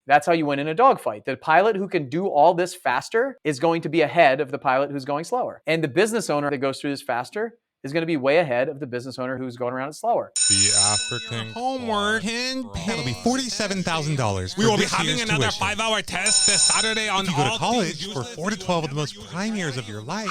That's how you win in a dogfight. The pilot who can do all this faster is going to be ahead of the pilot who's going slower. And the business owner that goes through this faster is going to be way ahead of the business owner who's going around it slower. The African homework and that'll be $47,000. We will be having another 5-hour test this Saturday on if you go to college for 4 to 12 of the most prime years of your life.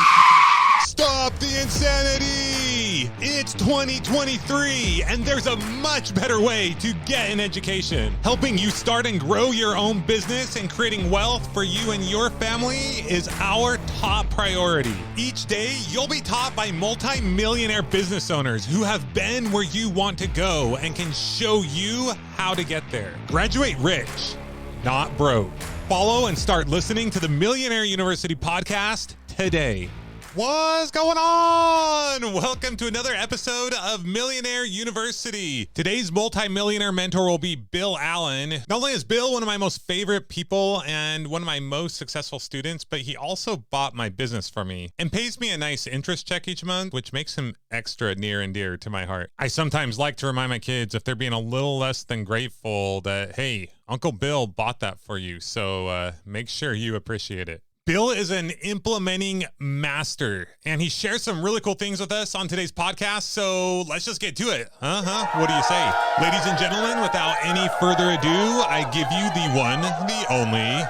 Stop the insanity! It's 2023, and there's a much better way to get an education. Helping you start and grow your own business and creating wealth for you and your family is our top priority. Each day, you'll be taught by multi-millionaire business owners who have been where you want to go and can show you how to get there. Graduate rich, not broke. Follow and start listening to the Millionaire University Podcast today. What's going on? Welcome to another episode of Millionaire University. Today's multi-millionaire mentor will be Bill Allen. Not only is Bill one of my most favorite people and one of my most successful students, but he also bought my business for me and pays me a nice interest check each month, which makes him extra near and dear to my heart. I sometimes like to remind my kids if they're being a little less than grateful that, hey, Uncle Bill bought that for you, so make sure you appreciate it. Bill is an implementing master, and he shares some really cool things with us on today's podcast, so let's just get to it. What do you say? Ladies and gentlemen, without any further ado, I give you the one, the only,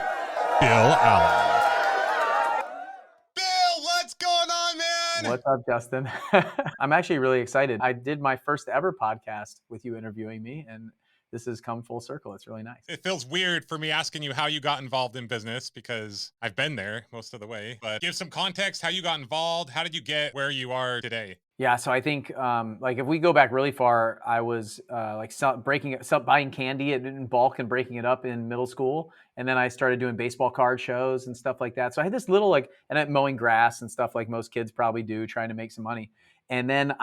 Bill Allen. Bill, what's going on, man? What's up, Justin? I'm actually really excited. I did my first ever podcast with you interviewing me, and this has come full circle. It's really nice. It feels weird for me asking you how you got involved in business because I've been there most of the way, but give some context, how you got involved. How did you get where you are today? Yeah, so I think if we go back really far, I was buying candy in bulk and breaking it up in middle school. And then I started doing baseball card shows and stuff like that. So I had this little and I'm mowing grass and stuff like most kids probably do, trying to make some money. And then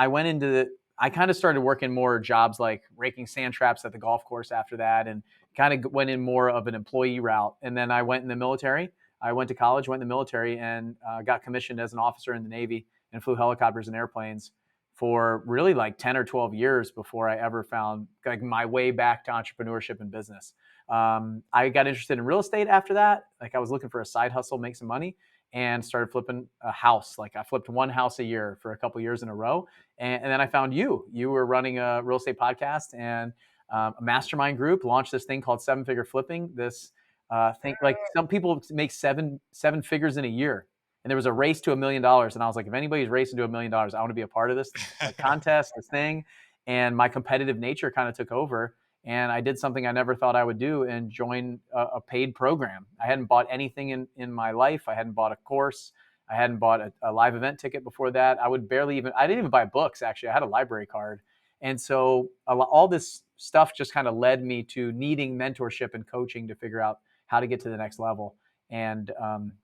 I kind of started working more jobs like raking sand traps at the golf course after that, and kind of went in more of an employee route. And then I went in the military. I went to college, went in the military, and got commissioned as an officer in the Navy and flew helicopters and airplanes for really like 10 or 12 years before I ever found like my way back to entrepreneurship and business. I got interested in real estate after that. Like I was looking for a side hustle, make some money, and started flipping a house. Like I flipped one house a year for a couple of years in a row. And then I found you. You were running a real estate podcast and a mastermind group, launched this thing called 7-Figure Flipping. This thing, like some people make seven figures in a year. And there was a race to $1 million. And I was like, if anybody's racing to $1 million, I want to be a part of this contest, this thing. And my competitive nature kind of took over. And I did something I never thought I would do and join a paid program. I hadn't bought anything in my life. I hadn't bought a course. I hadn't bought a live event ticket before that. I didn't even buy books, actually. I had a library card. And so all this stuff just kind of led me to needing mentorship and coaching to figure out how to get to the next level. And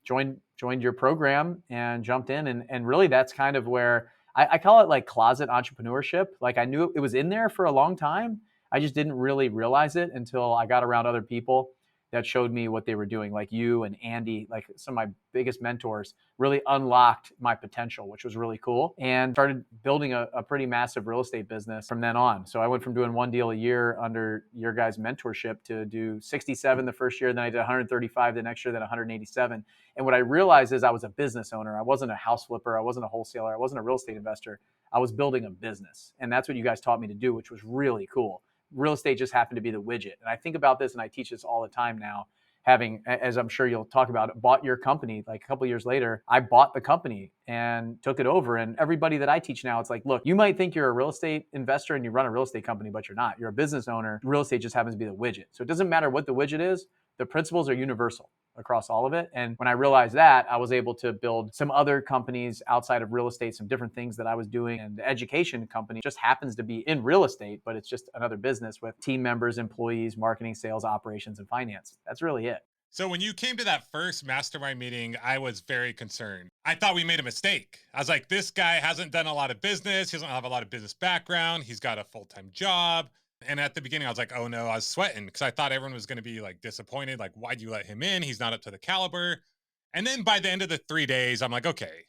joined your program and jumped in. And really that's kind of where I call it like closet entrepreneurship. Like I knew it was in there for a long time. I just didn't really realize it until I got around other people that showed me what they were doing, like you and Andy, like some of my biggest mentors, really unlocked my potential, which was really cool, and started building a pretty massive real estate business from then on. So I went from doing one deal a year under your guys' mentorship to do 67 the first year, then I did 135 the next year, then 187. And what I realized is I was a business owner. I wasn't a house flipper. I wasn't a wholesaler. I wasn't a real estate investor. I was building a business. And that's what you guys taught me to do, which was really cool. Real estate just happened to be the widget. And I think about this and I teach this all the time now, having, as I'm sure you'll talk about, bought your company. Like a couple of years later, I bought the company and took it over. And everybody that I teach now, it's like, look, you might think you're a real estate investor and you run a real estate company, but you're not. You're a business owner. Real estate just happens to be the widget. So it doesn't matter what the widget is. The principles are universal across all of it. And when I realized that, I was able to build some other companies outside of real estate, some different things that I was doing. And the education company just happens to be in real estate, but it's just another business with team members, employees, marketing, sales, operations, and finance. That's really it. So when you came to that first mastermind meeting, I was very concerned. I thought we made a mistake. I was like, this guy hasn't done a lot of business. He doesn't have a lot of business background. He's got a full-time job. And at the beginning, I was like, oh no, I was sweating because I thought everyone was going to be like disappointed. Like, why'd you let him in? He's not up to the caliber. And then by the end of the 3 days, I'm like, okay,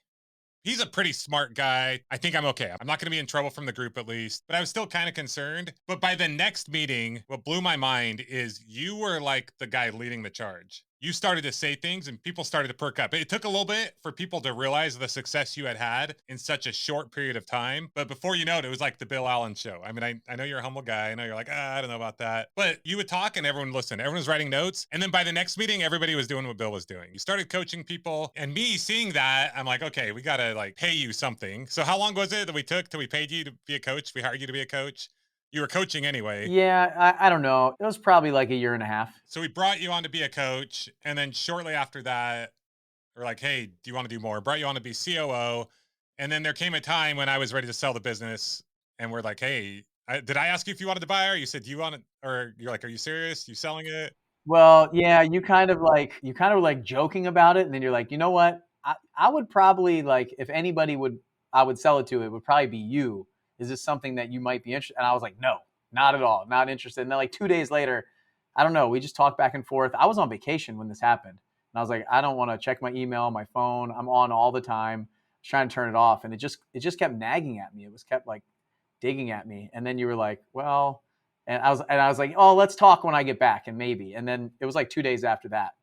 He's a pretty smart guy. I think I'm okay. I'm not going to be in trouble from the group at least, but I was still kind of concerned. But by the next meeting, what blew my mind is you were like the guy leading the charge. You started to say things and people started to perk up. It took a little bit for people to realize the success you had in such a short period of time. But before you know it, it was like the Bill Allen show. I mean, I know you're a humble guy. I know you're like, I don't know about that. But you would talk and everyone listened. Everyone was writing notes. And then by the next meeting, everybody was doing what Bill was doing. You started coaching people. And me seeing that, I'm like, okay, we got to like pay you something. So how long was it that we took till we paid you to be a coach? We hired you to be a coach. You were coaching anyway. Yeah, I don't know. It was probably like a year and a half. So we brought you on to be a coach. And then shortly after that, we're like, hey, do you want to do more? Brought you on to be COO. And then there came a time when I was ready to sell the business. And we're like, hey, did I ask you if you wanted to buy, or you said, do you want it? Or you're like, are you serious? You selling it? Well, yeah, you kind of were like joking about it, and then you're like, you know what? I would probably like, if anybody I would sell it to, it would probably be you. Is this something that you might be interested? And I was like, no, not at all, not interested. And then like 2 days later, I don't know, we just talked back and forth. I was on vacation when this happened, and I was like, I don't want to check my email, my phone. I'm on all the time. I was trying to turn it off, and it just kept nagging at me. It was kept like digging at me. And then you were like, well. And I was like, oh, let's talk when I get back, and maybe. And then it was like 2 days after that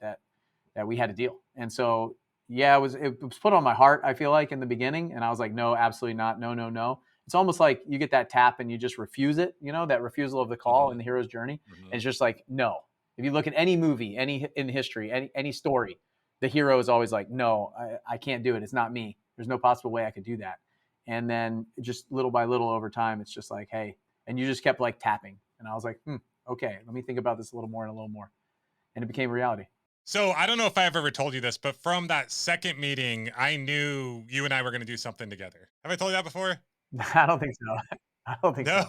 we had a deal. And so yeah, it was put on my heart, I feel like, in the beginning. And I was like, no, absolutely not. No, no, no. It's almost like you get that tap and you just refuse it, that refusal of the call in the hero's journey. And it's just like, no. If you look at any movie, any in history, any story, the hero is always like, no, I can't do it. It's not me. There's no possible way I could do that. And then just little by little over time, it's just like, hey, and you just kept like tapping. And I was like, okay, let me think about this a little more and a little more. And it became reality. So I don't know if I've ever told you this, but from that second meeting, I knew you and I were going to do something together. Have I told you that before? I don't think so. I don't think so.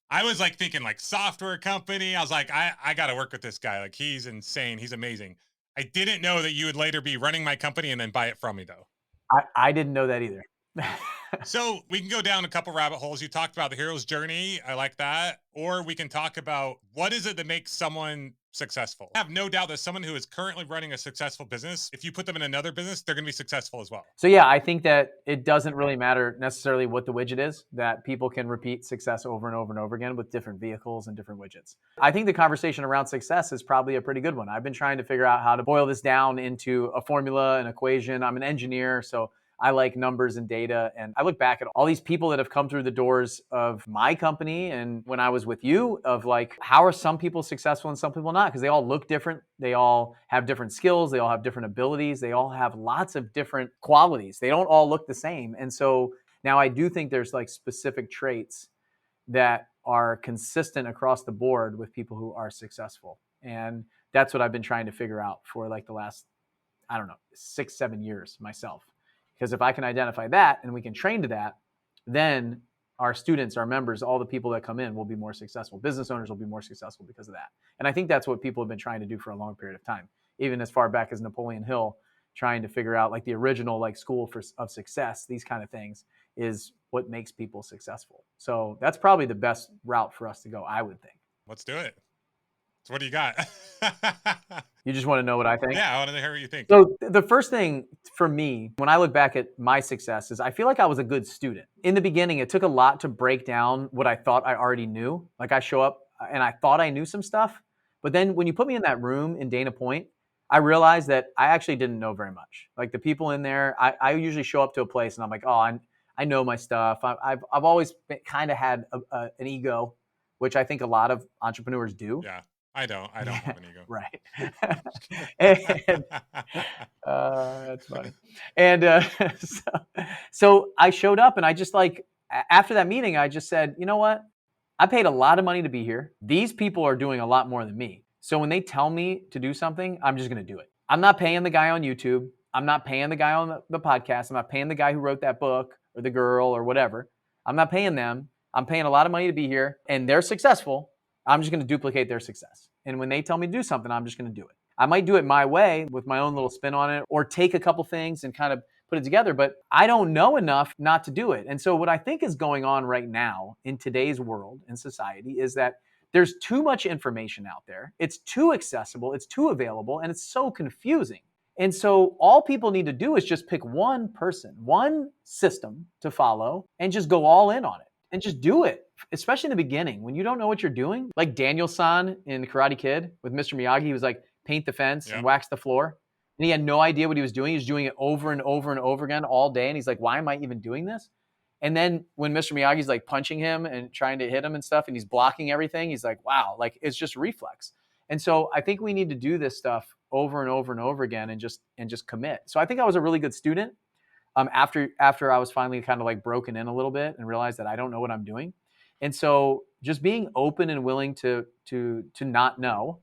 I was like thinking like software company. I was like, I got to work with this guy. Like, he's insane. He's amazing. I didn't know that you would later be running my company and then buy it from me, though. I didn't know that either. So we can go down a couple rabbit holes. You talked about the hero's journey. I like that. Or we can talk about what is it that makes someone successful. I have no doubt that someone who is currently running a successful business, if you put them in another business, they're going to be successful as well. So yeah, I think that it doesn't really matter necessarily what the widget is, that people can repeat success over and over and over again with different vehicles and different widgets. I think the conversation around success is probably a pretty good one. I've been trying to figure out how to boil this down into a formula, an equation. I'm an engineer, so I like numbers and data. And I look back at all these people that have come through the doors of my company and when I was with you, of like, how are some people successful and some people not? Because they all look different. They all have different skills. They all have different abilities. They all have lots of different qualities. They don't all look the same. And so now I do think there's like specific traits that are consistent across the board with people who are successful. And that's what I've been trying to figure out for like the last, 6-7 years myself. Because if I can identify that and we can train to that, then our students, our members, all the people that come in will be more successful. Business owners will be more successful because of that. And I think that's what people have been trying to do for a long period of time. Even as far back as Napoleon Hill, trying to figure out like the original like school of success, these kind of things is what makes people successful. So that's probably the best route for us to go, I would think. Let's do it. So what do you got? You just want to know what I think? Yeah, I want to hear what you think. So the first thing for me, when I look back at my success, is I feel like I was a good student. In the beginning, it took a lot to break down what I thought I already knew. Like I show up and I thought I knew some stuff. But then when you put me in that room in Dana Point, I realized that I actually didn't know very much. Like the people in there, I usually show up to a place and I'm like, oh, I know my stuff. I've always kind of had an ego, which I think a lot of entrepreneurs do. Yeah. I don't have an ego. Right. And, that's funny. And so I showed up and I just like, after that meeting, I just said, you know what? I paid a lot of money to be here. These people are doing a lot more than me. So when they tell me to do something, I'm just going to do it. I'm not paying the guy on YouTube. I'm not paying the guy on the podcast. I'm not paying the guy who wrote that book or the girl or whatever. I'm not paying them. I'm paying a lot of money to be here and they're successful. I'm just going to duplicate their success. And when they tell me to do something, I'm just going to do it. I might do it my way with my own little spin on it or take a couple things and kind of put it together, but I don't know enough not to do it. And so what I think is going on right now in today's world and society is that there's too much information out there. It's too accessible. It's too available. And it's so confusing. And so all people need to do is just pick one person, one system to follow, and just go all in on it and just do it. Especially in the beginning when you don't know what you're doing. Like Daniel-san in The Karate Kid with Mr. Miyagi, he was like, paint the fence and wax the floor. And he had no idea what he was doing. He was doing it over and over and over again all day. And he's like, why am I even doing this? And then when Mr. Miyagi's like punching him and trying to hit him and stuff, and he's blocking everything, he's like, wow, like it's just reflex. And so I think we need to do this stuff over and over and over again and just commit. So I think I was a really good student after I was finally kind of like broken in a little bit and realized that I don't know what I'm doing. And so just being open and willing to not know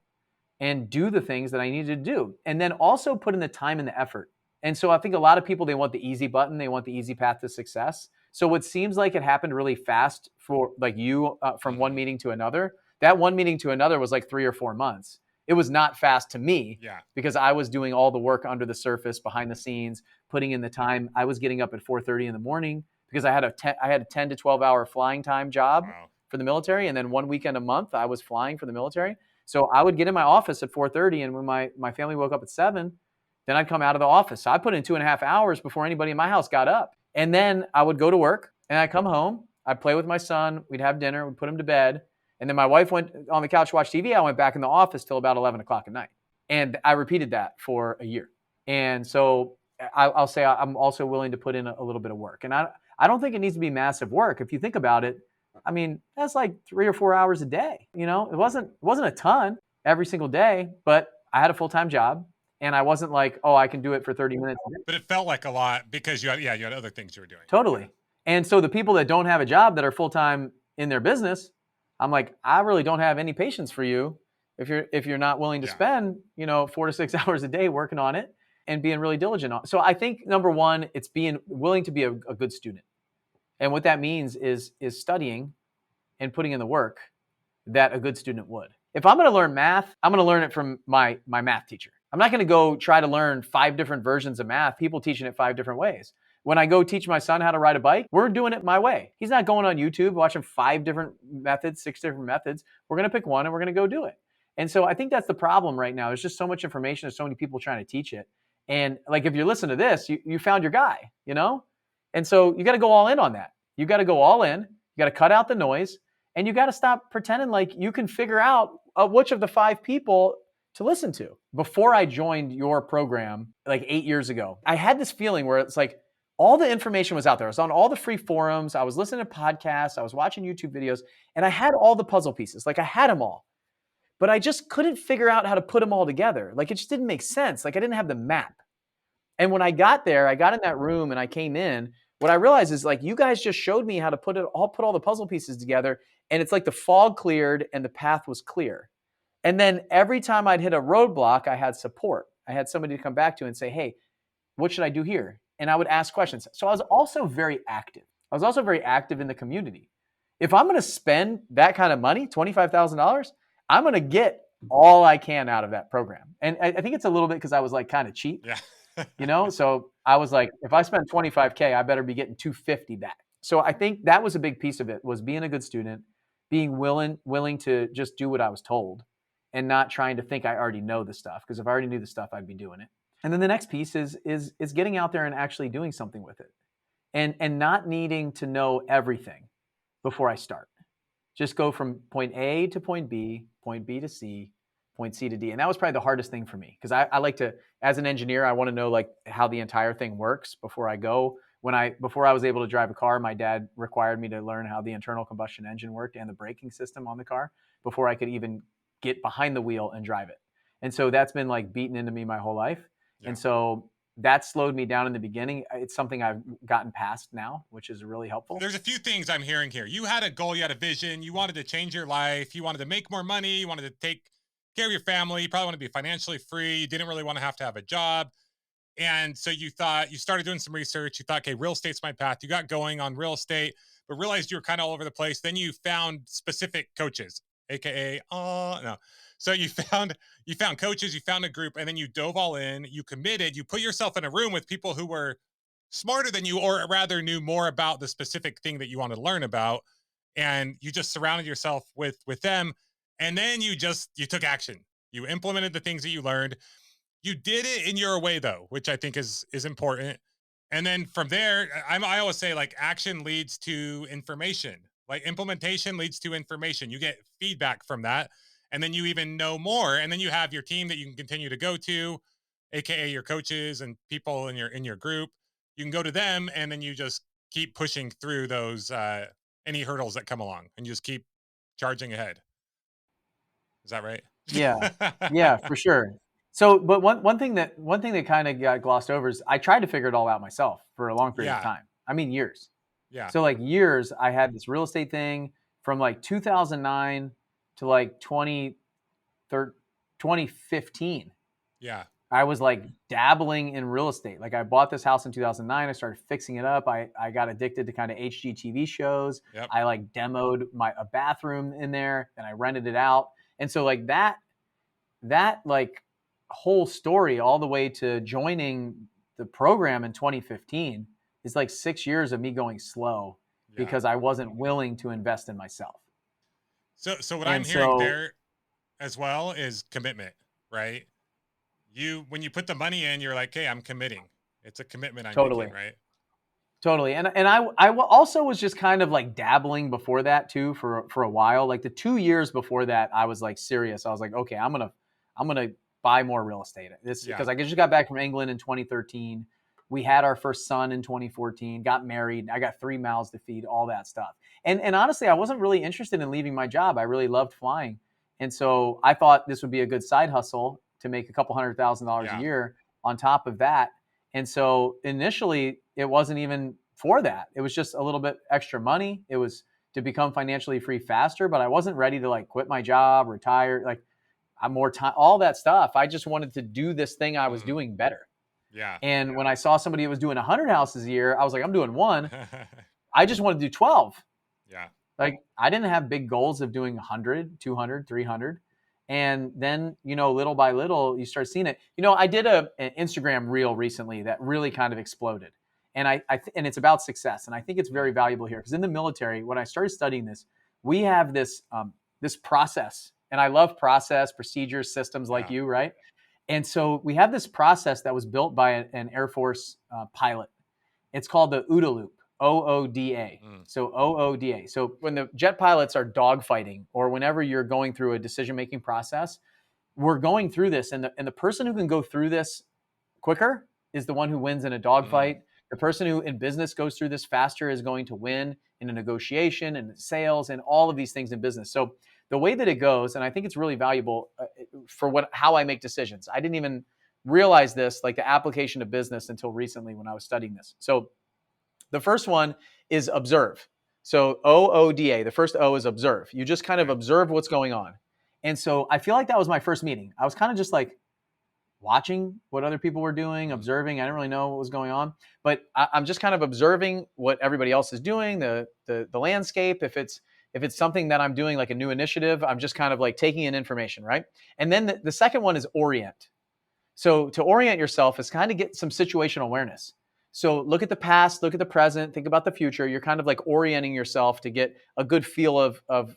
and do the things that I needed to do. And then also put in the time and the effort. And so I think a lot of people, they want the easy button. They want the easy path to success. So what seems like it happened really fast for like you from one meeting to another, that one meeting to another was like 3 or 4 months. It was not fast to me because I was doing all the work under the surface, behind the scenes, putting in the time. I was getting up at 4:30 in the morning because I had a 10 to 12 hour flying time job for the military. And then one weekend a month I was flying for the military. So I would get in my office at 4:30, and when my family woke up at 7, then I'd come out of the office. So I put in 2.5 hours before anybody in my house got up. And then I would go to work and I'd come home. I'd play with my son. We'd have dinner. We'd put him to bed. And then my wife went on the couch to watch TV. I went back in the office till about 11 o'clock at night. And I repeated that for a year. And so I'll say I'm also willing to put in a little bit of work. And I don't think it needs to be massive work. If you think about it, I mean, that's like 3 or 4 hours a day. You know, it wasn't a ton every single day, but I had a full-time job. And I wasn't like, oh, I can do it for 30 minutes a day. But it felt like a lot because you had other things you were doing. Totally. And so the people that don't have a job that are full-time in their business, I'm like, I really don't have any patience for you if you're not willing to spend, 4 to 6 hours a day working on it and being really diligent on it. So I think number one, it's being willing to be a good student. And what that means is studying and putting in the work that a good student would. If I'm going to learn math, I'm going to learn it from my math teacher. I'm not going to go try to learn 5 different versions of math, people teaching it 5 different ways. When I go teach my son how to ride a bike, we're doing it my way. He's not going on YouTube, watching 5 different methods, 6 different methods. We're going to pick one and we're going to go do it. And so I think that's the problem right now. There's just so much information. There's so many people trying to teach it. And like, if you're listening to this, you found your guy, And so you got to go all in on that. You got to go all in. You got to cut out the noise. And you got to stop pretending like you can figure out which of the 5 people to listen to. Before I joined your program, like 8 years ago, I had this feeling where it's like all the information was out there. I was on all the free forums. I was listening to podcasts. I was watching YouTube videos, and I had all the puzzle pieces. Like I had them all, but I just couldn't figure out how to put them all together. Like it just didn't make sense. Like I didn't have the map. And when I got there, I got in that room and I came in, what I realized is like, you guys just showed me how to put all the puzzle pieces together. And it's like the fog cleared and the path was clear. And then every time I'd hit a roadblock, I had support. I had somebody to come back to and say, hey, what should I do here? And I would ask questions. So I was also very active. I was also very active in the community. If I'm going to spend that kind of money, $25,000, I'm going to get all I can out of that program. And I think it's a little bit because I was like kind of cheap, So I was like, if I spend $25K, I better be getting $250 back. So I think that was a big piece of it, was being a good student, being willing to just do what I was told, and not trying to think I already know the stuff. Because if I already knew the stuff, I'd be doing it. And then the next piece is getting out there and actually doing something with it, and not needing to know everything before I start. Just go from point A to point B to C, point C to D. And that was probably the hardest thing for me, because I like to, as an engineer, I want to know like how the entire thing works before I go. Before I was able to drive a car, my dad required me to learn how the internal combustion engine worked and the braking system on the car before I could even get behind the wheel and drive it. And so that's been like beaten into me my whole life. Yeah. And so that slowed me down in the beginning. It's something I've gotten past now, which is really helpful. There's a few things I'm hearing here. You had a goal, you had a vision, you wanted to change your life, you wanted to make more money, you wanted to take care of your family, you probably want to be financially free, you didn't really want to have a job. And so you started doing some research, you thought, okay, real estate's my path. You got going on real estate, but realized you were kind of all over the place. Then you found specific coaches, AKA, no. So you found coaches, you found a group, and then you dove all in, you committed, you put yourself in a room with people who were smarter than you, or rather knew more about the specific thing that you wanted to learn about. And you just surrounded yourself with them. And then you took action. You implemented the things that you learned. you did it in your way though, which I think is important. And then from there, I always say like action leads to information. Like implementation leads to information. You get feedback from that, and then you even know more. And then you have your team that you can continue to go to, aka your coaches and people in your group. You can go to them, and then you just keep pushing through those any hurdles that come along, and you just keep charging ahead. Is that right? Yeah. Yeah, for sure. So, but one thing that kind of got glossed over is I tried to figure it all out myself for a long period of Yeah, time. I mean, years. yeah, So like years, I had this real estate thing from like 2009 to like 2015. yeah. I was like dabbling in real estate. Like I bought this house in 2009. I started fixing it up. I got addicted to kind of HGTV shows. Yep. I like demoed a bathroom in there and I rented it out. And so like that like whole story all the way to joining the program in 2015 is like 6 years of me going slow Yeah. because I wasn't willing to invest in myself. So what I'm And hearing so there as well is commitment, right? When you put the money in, you're like, hey, I'm committing. It's a commitment I'm totally. making, right? Totally. And I also was just kind of like dabbling before that too for a while. Like the 2 years before that, I was like serious. I was like, okay, I'm gonna buy more real estate. This Yeah. because I just got back from England in 2013. We had our first son in 2014, got married. I got 3 mouths to feed, all that stuff. And honestly, I wasn't really interested in leaving my job. I really loved flying. And so I thought this would be a good side hustle to make a couple $100,000 Yeah. a year on top of that. And so initially, it wasn't even for that. It was just a little bit extra money. It was to become financially free faster, but I wasn't ready to like quit my job, retire, like I'm more time, all that stuff. I just wanted to do this thing I was doing better. Yeah. And when I saw somebody who was doing 100 houses a year, I was like, I'm doing one. I just wanted to do 12. Yeah. Like I didn't have big goals of doing 100, 200, 300. And then, little by little, you start seeing it. I did an Instagram reel recently that really kind of exploded. And and it's about success. And I think it's very valuable here because in the military, when I started studying this, we have this process. And I love process, procedures, systems like you, right? And so we have this process that was built by an Air Force pilot. It's called the OODA loop. OODA. So OODA. So when the jet pilots are dogfighting or whenever you're going through a decision-making process, we're going through this. And the person who can go through this quicker is the one who wins in a dogfight. The person who in business goes through this faster is going to win in a negotiation and sales and all of these things in business. So the way that it goes, and I think it's really valuable for how I make decisions. I didn't even realize this, like the application to business until recently when I was studying this. So the first one is observe. So OODA, the first O is observe. You just kind of observe what's going on. And so I feel like that was my first meeting. I was kind of just like watching what other people were doing, observing. I didn't really know what was going on, but I'm just kind of observing what everybody else is doing, the landscape. If it's something that I'm doing like a new initiative, I'm just kind of like taking in information, right? And then the second one is orient. So to orient yourself is kind of get some situational awareness. So look at the past, look at the present, think about the future. You're kind of like orienting yourself to get a good feel of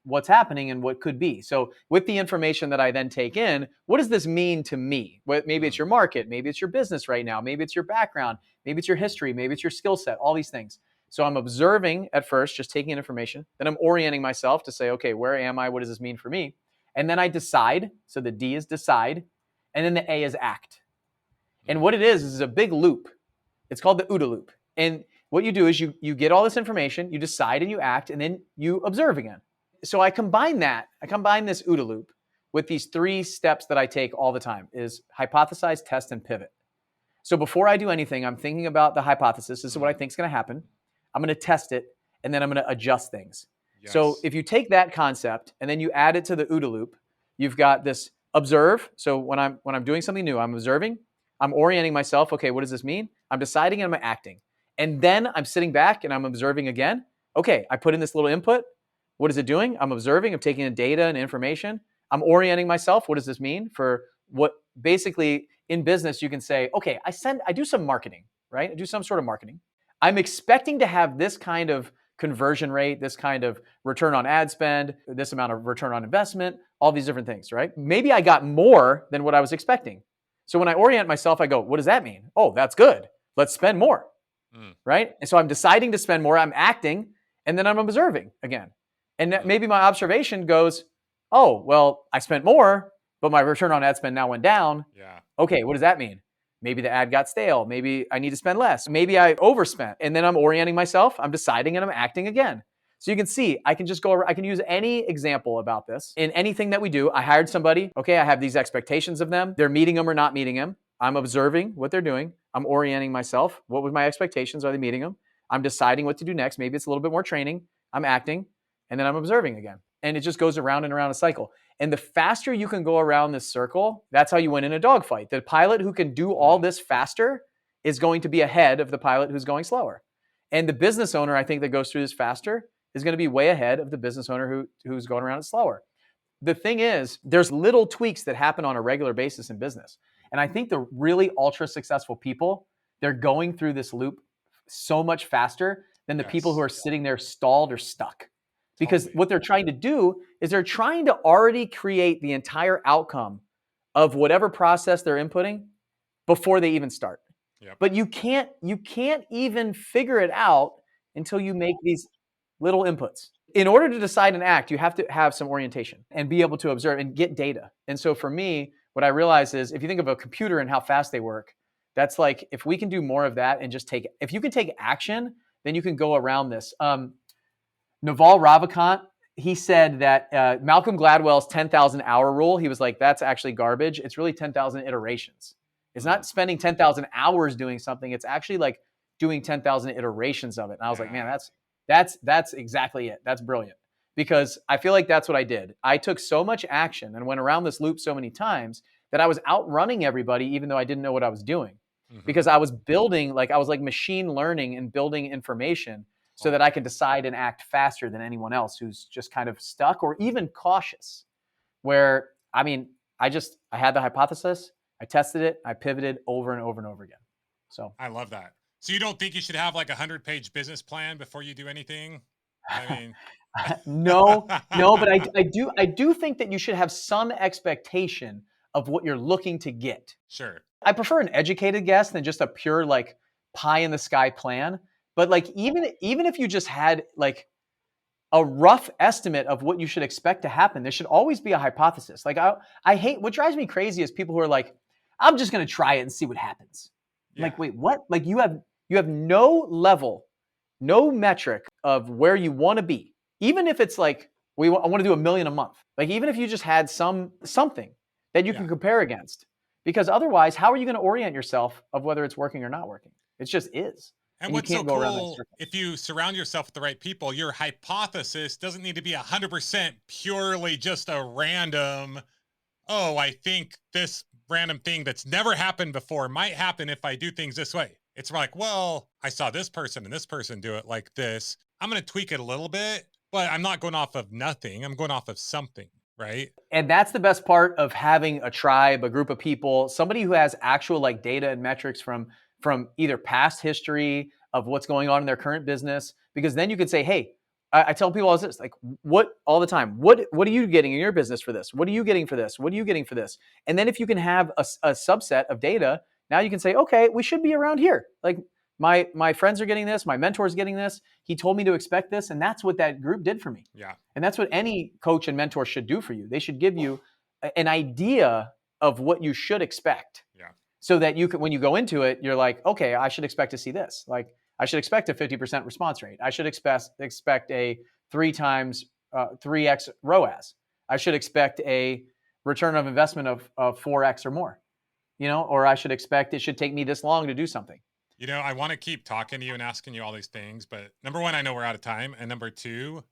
what's happening and what could be. So with the information that I then take in, what does this mean to me? Maybe it's your market, maybe it's your business right now, maybe it's your background, maybe it's your history, maybe it's your skill set, all these things. So I'm observing at first, just taking in information. Then I'm orienting myself to say, okay, where am I? What does this mean for me? And then I decide. So the D is decide. And then the A is act. And what it is a big loop. It's called the OODA loop. And what you do is you get all this information, you decide and you act, and then you observe again. So I combine this OODA loop with these 3 steps that I take all the time is hypothesize, test, and pivot. So before I do anything, I'm thinking about the hypothesis. This is what I think is going to happen. I'm going to test it, and then I'm going to adjust things. Yes. So if you take that concept and then you add it to the OODA loop, you've got this observe. So when I'm doing something new, I'm observing, I'm orienting myself. Okay, what does this mean? I'm deciding and I'm acting. And then I'm sitting back and I'm observing again. Okay, I put in this little input. What is it doing? I'm observing, I'm taking in data and information. I'm orienting myself. What does this mean for what basically in business you can say, okay, I do some marketing, right? I do some sort of marketing. I'm expecting to have this kind of conversion rate, this kind of return on ad spend, this amount of return on investment, all these different things, right? Maybe I got more than what I was expecting. So when I orient myself, I go, what does that mean? Oh, that's good. Let's spend more. Right? And so I'm deciding to spend more, I'm acting, and then I'm observing again. And maybe my observation goes, oh, well, I spent more, but my return on ad spend now went down. Yeah. Okay, what does that mean? Maybe the ad got stale. Maybe I need to spend less. Maybe I overspent. And then I'm orienting myself, I'm deciding, and I'm acting again. So you can see, I can use any example about this in anything that we do. I hired somebody. Okay, I have these expectations of them. They're meeting them or not meeting them. I'm observing what they're doing. I'm orienting myself. What were my expectations? Are they meeting them? I'm deciding what to do next. Maybe it's a little bit more training. I'm acting, and then I'm observing again. And it just goes around and around a cycle. And the faster you can go around this circle, that's how you win in a dogfight. The pilot who can do all this faster is going to be ahead of the pilot who's going slower. And the business owner, I think, that goes through this faster is going to be way ahead of the business owner who's going around it slower. The thing is, there's little tweaks that happen on a regular basis in business. And I think the really ultra successful people, they're going through this loop so much faster than the people who are sitting there stalled or stuck. Because what they're trying to do is they're trying to already create the entire outcome of whatever process they're inputting before they even start. Yep. But you can't even figure it out until you make these little inputs. In order to decide and act, you have to have some orientation and be able to observe and get data. And so for me, what I realize is if you think of a computer and how fast they work, that's like, if we can do more of that and just if you can take action, then you can go around this. Naval Ravikant, he said that Malcolm Gladwell's 10,000 hour rule, he was like, that's actually garbage. It's really 10,000 iterations. It's not spending 10,000 hours doing something. It's actually like doing 10,000 iterations of it. And I was like, man, that's exactly it. That's brilliant. Because I feel like that's what I did. I took so much action and went around this loop so many times that I was outrunning everybody, even though I didn't know what I was doing. Because I was building, I was like machine learning and building information so that I could decide and act faster than anyone else who's just kind of stuck or even cautious. Where, I had the hypothesis, I tested it, I pivoted over and over and over again. So I love that. So you don't think you should have like 100-page business plan before you do anything? I mean, no, but I do think that you should have some expectation of what you're looking to get. Sure. I prefer an educated guess than just a pure pie in the sky plan. But even if you just had a rough estimate of what you should expect to happen, there should always be a hypothesis. I hate, what drives me crazy is people who are like, I'm just going to try it and see what happens. Yeah. Wait, what? You have no level, no metric of where you want to be. Even if it's I want to do $1 million a month. Even if you just had something that you can compare against, because otherwise, how are you going to orient yourself of whether it's working or not working? It just is. And what's so cool, if you surround yourself with the right people, your hypothesis doesn't need to be 100% purely just a random, I think this random thing that's never happened before might happen if I do things this way. It's like, well, I saw this person and this person do it like this. I'm going to tweak it a little bit, but I'm not going off of nothing. I'm going off of something, right? And that's the best part of having a tribe, a group of people, somebody who has actual data and metrics from either past history of what's going on in their current business, because then you could say, hey, I tell people all this, all the time, what are you getting in your business for this? What are you getting for this? What are you getting for this? And then if you can have a subset of data, now you can say, okay, we should be around here. My friends are getting this, my mentor's getting this. He told me to expect this. And that's what that group did for me. Yeah. And that's what any coach and mentor should do for you. They should give you an idea of what you should expect. Yeah. So that you can, when you go into it, you're like, okay, I should expect to see this. I should expect a 50% response rate. I should expect a 3x ROAS. I should expect a return of investment of 4x or more, or I should expect it should take me this long to do something. I want to keep talking to you and asking you all these things, but number one, I know we're out of time. And number two,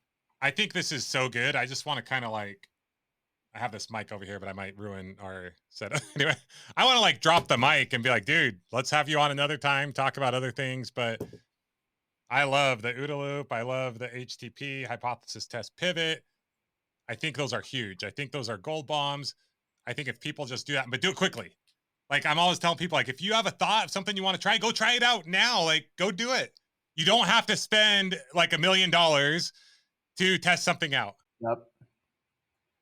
I think this is so good. I just want to kind of I have this mic over here, but I might ruin our setup. Anyway, I want to drop the mic and be like, dude, let's have you on another time, talk about other things. But I love the OODA loop. I love the HTP, hypothesis, test, pivot. I think those are huge. I think those are gold bombs. I think if people just do that, but do it quickly. I'm always telling people, if you have a thought of something you want to try, go try it out now. Go do it. You don't have to spend $1 million to test something out. Yep.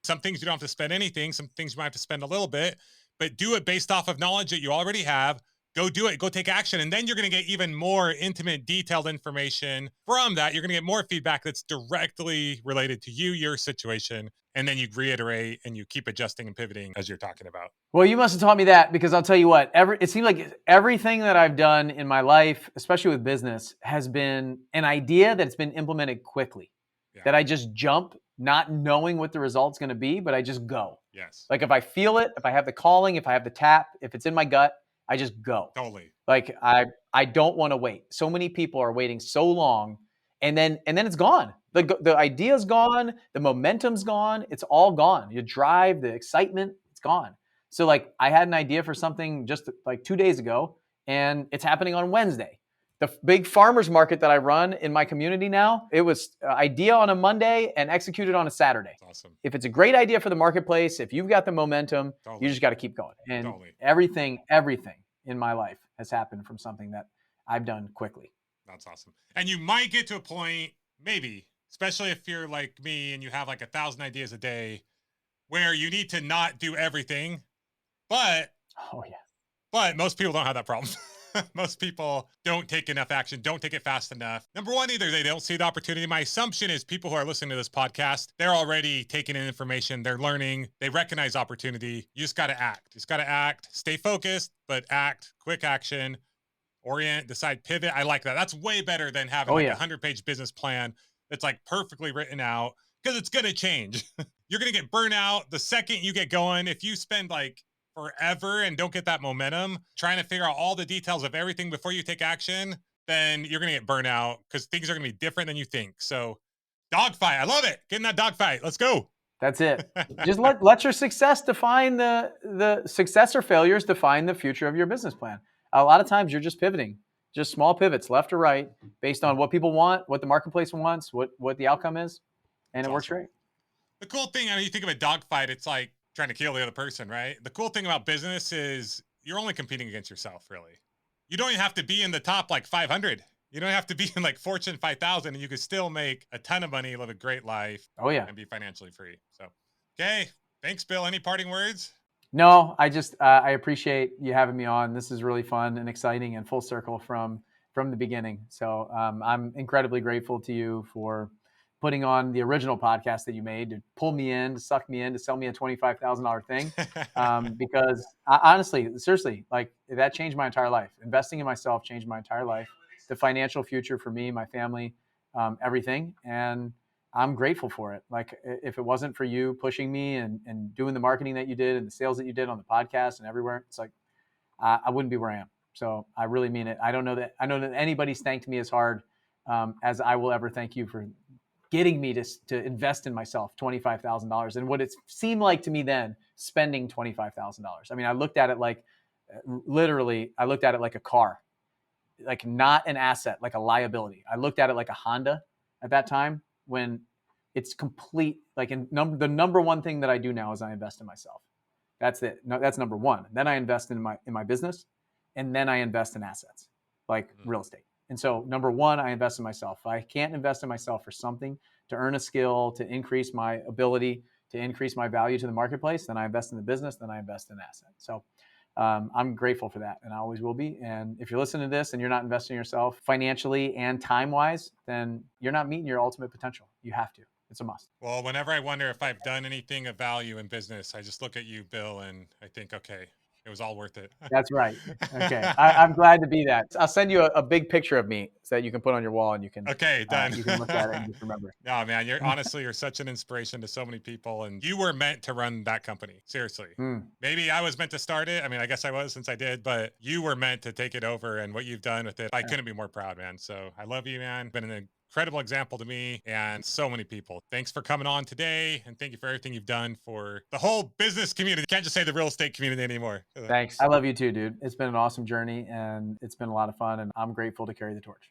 Some things you don't have to spend anything. Some things you might have to spend a little bit, but do it based off of knowledge that you already have. Go do it, go take action. And then you're going to get even more intimate, detailed information from that. You're going to get more feedback that's directly related to you, your situation. And then you reiterate and you keep adjusting and pivoting as you're talking about. Well, you must have taught me that, because I'll tell you what, it seems like everything that I've done in my life, especially with business, has been an idea that's been implemented quickly. Yeah. That I just jump, not knowing what the result's going to be, but I just go. Yes. Like if I feel it, if I have the calling, if I have the tap, if it's in my gut, I just go. Totally. Like I don't want to wait. So many people are waiting so long, and then it's gone. The idea's gone, the momentum's gone, it's all gone. Your drive, the excitement, it's gone. So like I had an idea for something just like 2 days ago, and it's happening on Wednesday. The big farmers market that I run in my community now, it was idea on a Monday and executed on a Saturday. That's awesome. If it's a great idea for the marketplace, if you've got the momentum, you just got to keep going. And everything in my life has happened from something that I've done quickly. That's awesome. And you might get to a point, maybe, especially if you're like me and you have like 1,000 ideas a day, where you need to not do everything. But most people don't have that problem. Most people don't take enough action, don't take it fast enough. Number one, either they don't see the opportunity. My assumption is people who are listening to this podcast, they're already taking in information, they're learning, they recognize opportunity. You just got to act. You just got to act, stay focused, but act, quick action, orient, decide, pivot. I like that. That's way better than having a 100-page business plan that's like perfectly written out, because it's going to change. You're going to get burnout the second you get going. If you spend like forever and don't get that momentum trying to figure out all the details of everything before you take action, then you're going to get burnout, because things are going to be different than you think. So dogfight. I love it. Get in that dogfight. Let's go. That's it. Just let your success define the success or failures define the future of your business plan. A lot of times you're just pivoting, just small pivots left or right based on what people want, what the marketplace wants, what the outcome is. And it works great. The cool thing, I mean, you think of a dogfight, it's like trying to kill the other person, right? The cool thing about business is you're only competing against yourself, really. You don't even have to be in the top like 500. You don't have to be in like Fortune 5,000, and you could still make a ton of money, live a great life. And be financially free. So, okay. Thanks, Bill. Any parting words? No, I just, I appreciate you having me on. This is really fun and exciting and full circle from the beginning. So I'm incredibly grateful to you for putting on the original podcast that you made to pull me in, to suck me in, to sell me a $25,000 thing. Because honestly, seriously, like that changed my entire life. Investing in myself changed my entire life, the financial future for me, my family, everything. And I'm grateful for it. Like if it wasn't for you pushing me and doing the marketing that you did and the sales that you did on the podcast and everywhere, it's like, I wouldn't be where I am. So I really mean it. I know that anybody's thanked me as hard as I will ever thank you for getting me to invest in myself $25,000, and what it seemed like to me then, spending $25,000. I mean, I looked at it like, literally, I looked at it like a car, like not an asset, like a liability. I looked at it like a Honda at that time, when it's complete, like the number one thing that I do now is I invest in myself. That's it. No, that's number one. Then I invest in my business, and then I invest in assets like real estate. And so number one, I invest in myself. If I can't invest in myself for something, to earn a skill, to increase my ability, to increase my value to the marketplace, then I invest in the business, then I invest in assets. So I'm grateful for that, and I always will be. And if you're listening to this and you're not investing in yourself financially and time-wise, then you're not meeting your ultimate potential. You have to. It's a must. Well, whenever I wonder if I've done anything of value in business, I just look at you, Bill, and I think, okay, it was all worth it. That's right. Okay. I'm glad to be that. I'll send you a big picture of me so that you can put on your wall, and you can. Okay, done. You can look at it and just remember. No, man, you're such an inspiration to so many people, and you were meant to run that company. Seriously. Maybe I was meant to start it. I mean, I guess I was, since I did, but you were meant to take it over, and what you've done with it, I couldn't be more proud, man. So I love you, man. Been an incredible example to me and so many people. Thanks for coming on today, and thank you for everything you've done for the whole business community. Can't just say the real estate community anymore. Thanks. I love you too, dude. It's been an awesome journey, and it's been a lot of fun, and I'm grateful to carry the torch.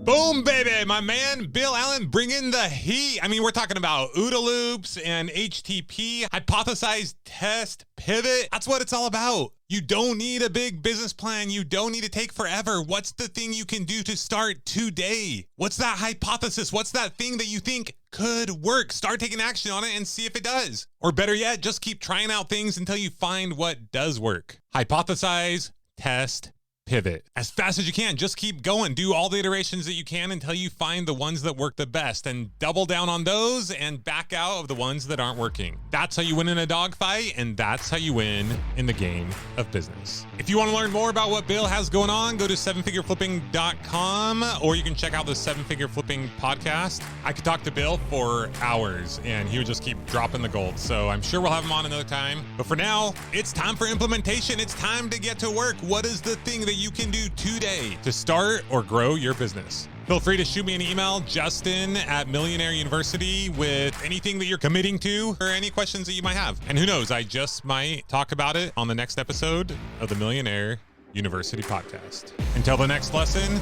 Boom, baby. My man, Bill Allen, bringing the heat. I mean, we're talking about OODA loops and HTP, hypothesize, test, pivot. That's what it's all about. You don't need a big business plan. You don't need to take forever. What's the thing you can do to start today? What's that hypothesis? What's that thing that you think could work? Start taking action on it and see if it does. Or better yet, just keep trying out things until you find what does work. Hypothesize, test, pivot. As fast as you can, just keep going. Do all the iterations that you can until you find the ones that work the best and double down on those and back out of the ones that aren't working. That's how you win in a dogfight, and that's how you win in the game of business. If you want to learn more about what Bill has going on, go to sevenfigureflipping.com, or you can check out the 7-Figure Flipping podcast. I could talk to Bill for hours and he would just keep dropping the gold. So I'm sure we'll have him on another time. But for now, it's time for implementation. It's time to get to work. What is the thing that you can do today to start or grow your business? Feel free to shoot me an email, Justin@Millionaire University, with anything that you're committing to or any questions that you might have. And who knows, I just might talk about it on the next episode of the Millionaire University Podcast. Until the next lesson,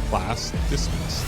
class dismissed.